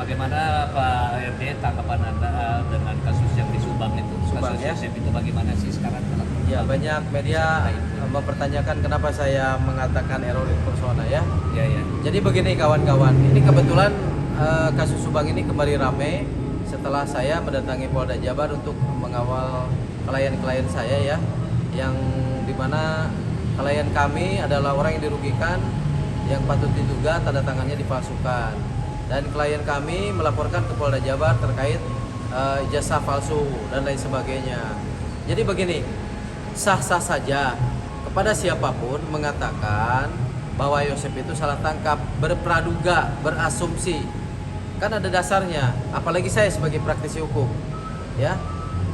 Bagaimana Pak RT tanggapan Anda dengan kasus yang di Subang itu? Subang, Kasus ya? Yosep itu bagaimana sih sekarang? Ya, banyak media mempertanyakan kenapa saya mengatakan error in persona ya. Ya, ya. Jadi begini kawan-kawan, ini kebetulan kasus Subang ini kembali ramai setelah saya mendatangi Polda Jabar untuk mengawal klien-klien saya ya, yang dimana klien kami adalah orang yang dirugikan, yang patut diduga tanda tangannya dipalsukan, dan klien kami melaporkan ke Polda Jabar terkait ijazah palsu dan lain sebagainya. Jadi begini, sah-sah saja kepada siapapun mengatakan bahwa Yosep itu salah tangkap, berpraduga, berasumsi. Kan ada dasarnya, apalagi saya sebagai praktisi hukum. Ya.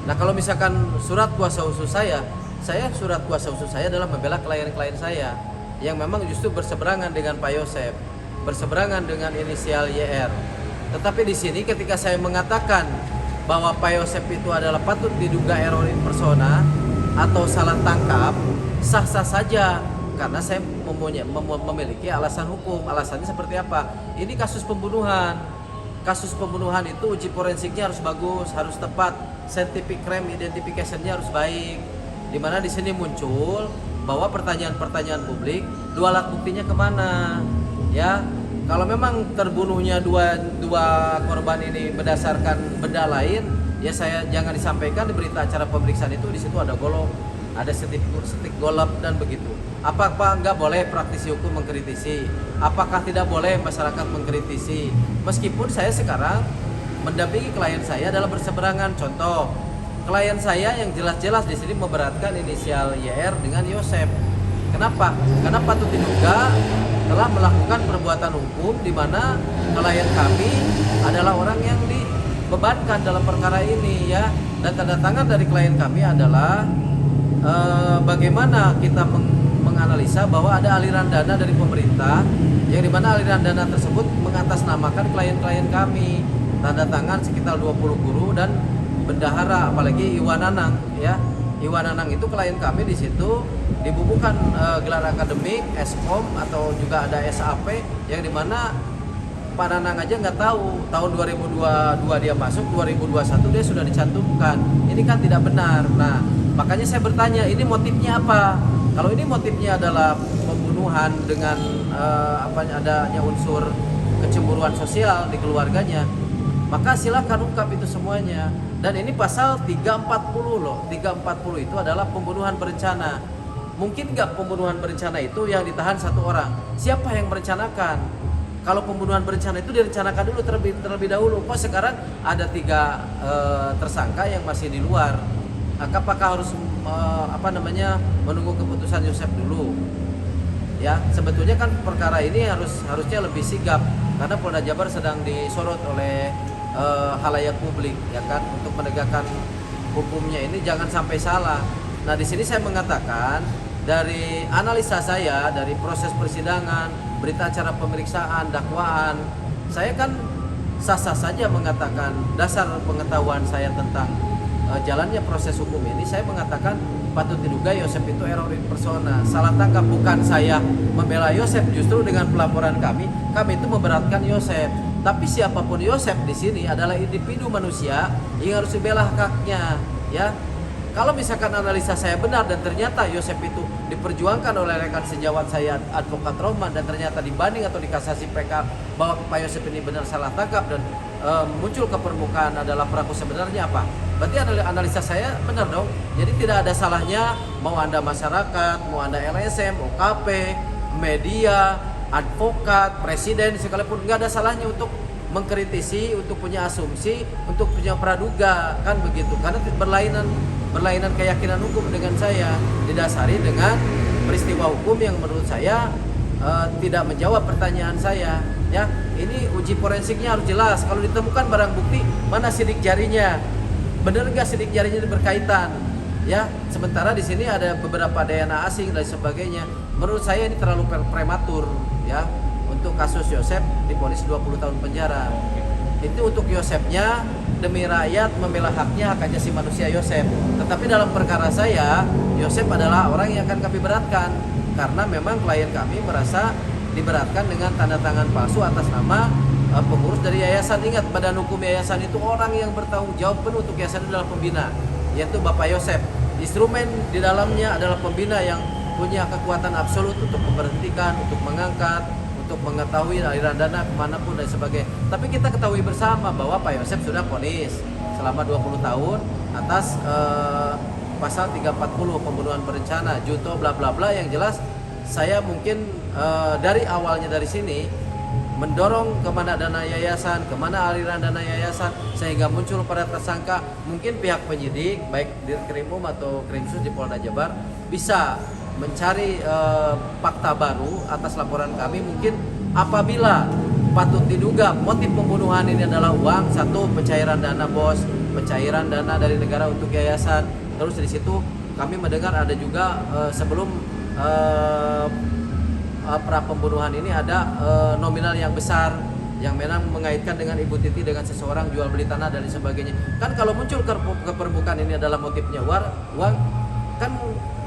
Nah, kalau misalkan surat kuasa khusus saya surat kuasa khusus saya adalah membela klien-klien saya yang memang justru berseberangan dengan Pak Yosep, berseberangan dengan inisial YR. Tetapi di sini ketika saya mengatakan bahwa Pak Yosep itu adalah patut diduga error in persona atau salah tangkap, sah-sah saja karena saya memiliki alasan hukum. Alasannya seperti apa? Ini kasus pembunuhan. Kasus pembunuhan itu uji forensiknya harus bagus, harus tepat, scientific crime identification-nya harus baik. Dimana di sini muncul bahwa pertanyaan-pertanyaan publik, dua alat buktinya kemana? Ya, kalau memang terbunuhnya dua korban ini berdasarkan benda lain, ya saya jangan disampaikan di berita acara pemeriksaan itu di situ ada golok, ada setik golap dan begitu. Apakah nggak boleh praktisi hukum mengkritisi? Apakah tidak boleh masyarakat mengkritisi? Meskipun saya sekarang mendampingi klien saya dalam berseberangan. Contoh, klien saya yang jelas-jelas di sini memberatkan inisial YR dengan Yosep. Kenapa? Karena patut diduga telah melakukan perbuatan hukum di mana klien kami adalah orang yang dibebankan dalam perkara ini ya. Dan tanda tangan dari klien kami adalah bagaimana kita menganalisa bahwa ada aliran dana dari pemerintah yang dimana aliran dana tersebut mengatasnamakan klien-klien kami. Tanda tangan sekitar 20 guru dan bendahara, apalagi Iwan Anang ya. Iwan Anang itu klien kami di situ dibubuhkan gelar akademik, Eskom atau juga ada SAP yang dimana Pak Nanang aja nggak tahu tahun 2022 dia masuk, 2021 dia sudah dicantumkan. Ini kan tidak benar. Nah, makanya saya bertanya, ini motifnya apa? Kalau ini motifnya adalah pembunuhan dengan adanya unsur kecemburuan sosial di keluarganya, maka silakan ungkap itu semuanya. Dan ini pasal 340 loh. 340 itu adalah pembunuhan berencana. Mungkin nggak pembunuhan berencana itu yang ditahan satu orang? Siapa yang merencanakan? Kalau pembunuhan berencana itu direncanakan dulu terlebih dahulu. Kok sekarang ada 3 tersangka yang masih di luar? Apakah harus menunggu keputusan Yosep dulu? Ya, sebetulnya kan perkara ini harusnya lebih sigap karena Polda Jabar sedang disorot oleh halayak publik ya kan, untuk menegakkan hukumnya ini jangan sampai salah. Nah, di sini saya mengatakan dari analisa saya dari proses persidangan, berita acara pemeriksaan, dakwaan, saya kan sah-sah saja mengatakan dasar pengetahuan saya tentang jalannya proses hukum ini. Saya mengatakan patut diduga Yosep itu error in persona, salah tangkap. Bukan saya membela Yosep, justru dengan pelaporan kami itu memberatkan Yosep. Tapi siapapun Yosep di sini adalah individu manusia yang harus dibela haknya, ya. Kalau misalkan analisa saya benar dan ternyata Yosep itu diperjuangkan oleh rekan sejawat saya Advokat Rohman dan ternyata dibanding atau dikasasi PK bahwa Pak Yosep ini benar salah tangkap dan muncul ke permukaan adalah pelaku sebenarnya apa? Berarti analisa saya benar dong. Jadi tidak ada salahnya mau Anda masyarakat, mau Anda LSM, OKP, media, advokat, presiden sekalipun, nggak ada salahnya untuk mengkritisi, untuk punya asumsi, untuk punya praduga, kan begitu. Karena berlainan keyakinan hukum dengan saya, didasari dengan peristiwa hukum yang menurut saya tidak menjawab pertanyaan saya. Ya, ini uji forensiknya harus jelas. Kalau ditemukan barang bukti, mana sidik jarinya? Benar nggak sidik jarinya berkaitan? Ya, sementara di sini ada beberapa DNA asing dan sebagainya. Menurut saya ini terlalu prematur ya untuk kasus Yosep divonis 20 tahun penjara. Itu untuk Yosepnya, demi rakyat membela haknya, hak asasi manusia Yosep. Tetapi dalam perkara saya, Yosep adalah orang yang akan kami beratkan karena memang klien kami merasa diberatkan dengan tanda tangan palsu atas nama pengurus dari yayasan. Ingat, badan hukum yayasan itu orang yang bertanggung jawab penuh untuk yayasan itu adalah pembina, yaitu Bapak Yosep. Instrumen di dalamnya adalah pembina yang punya kekuatan absolut untuk memberhentikan, untuk mengangkat, untuk mengetahui aliran dana kemanapun dan sebagainya. Tapi kita ketahui bersama bahwa Pak Yosep sudah vonis selama 20 tahun atas pasal 340 pembunuhan berencana, junto bla bla bla. Yang jelas saya mungkin dari awalnya dari sini mendorong kemana dana yayasan, kemana aliran dana yayasan, sehingga muncul para tersangka. Mungkin pihak penyidik baik Dirkrimum atau Krimsus di Polda Jabar bisa mencari fakta baru atas laporan kami. Mungkin apabila patut diduga motif pembunuhan ini adalah uang, satu, pencairan dana bos, pencairan dana dari negara untuk yayasan. Terus di situ kami mendengar ada juga sebelum pra pembunuhan ini ada nominal yang besar yang memang mengaitkan dengan Ibu Titi dengan seseorang jual beli tanah dan sebagainya. Kan kalau muncul ke permukaan ini adalah motifnya uang, kan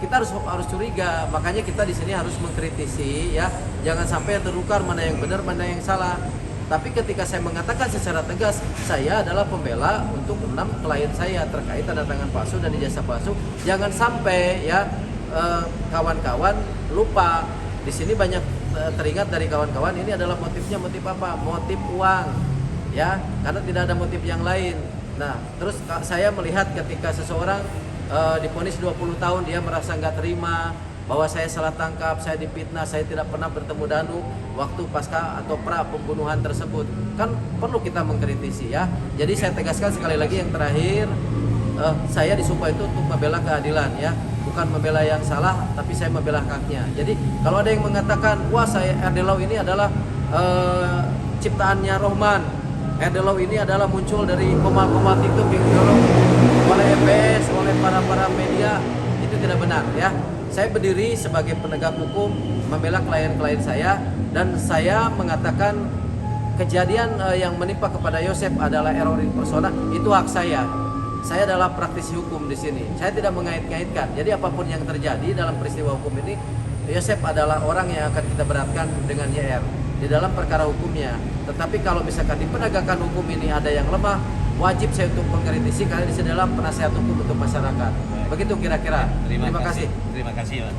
kita harus curiga. Makanya kita di sini harus mengkritisi, ya, jangan sampai tertukar mana yang benar mana yang salah. Tapi ketika saya mengatakan secara tegas saya adalah pembela untuk 6 klien saya terkait tanda tangan palsu dan ijazah palsu, jangan sampai ya kawan-kawan lupa. Di sini banyak teringat dari kawan-kawan ini adalah motifnya motif apa? Motif uang, ya, karena tidak ada motif yang lain. Nah, terus saya melihat ketika seseorang divonis 20 tahun dia merasa nggak terima bahwa saya salah tangkap, saya difitnah, saya tidak pernah bertemu Danu waktu pasca atau pra pembunuhan tersebut. Kan perlu kita mengkritisi, ya. Jadi saya tegaskan sekali lagi yang terakhir, saya disumpah itu untuk membela keadilan, ya, bukan membela yang salah, tapi saya membela haknya. Jadi kalau ada yang mengatakan, wah saya Erdelau ini adalah ciptaannya Rohman, Erdelau ini adalah muncul dari koma-koma TikTok yang didorong oleh EPS, oleh para media, itu tidak benar, ya. Saya berdiri sebagai penegak hukum membela klien-klien saya, dan saya mengatakan kejadian yang menimpa kepada Yosep adalah error in persona, itu hak saya. Saya adalah praktisi hukum di sini. Saya tidak mengait-ngaitkan. Jadi apapun yang terjadi dalam peristiwa hukum ini, Yosep adalah orang yang akan kita beratkan dengan YR di dalam perkara hukumnya. Tetapi kalau misalkan di penegakan hukum ini ada yang lemah, wajib saya untuk mengkritisi karena di sini adalah penasehat hukum untuk masyarakat. Begitu kira-kira. Terima kasih. Terima kasih, Mas.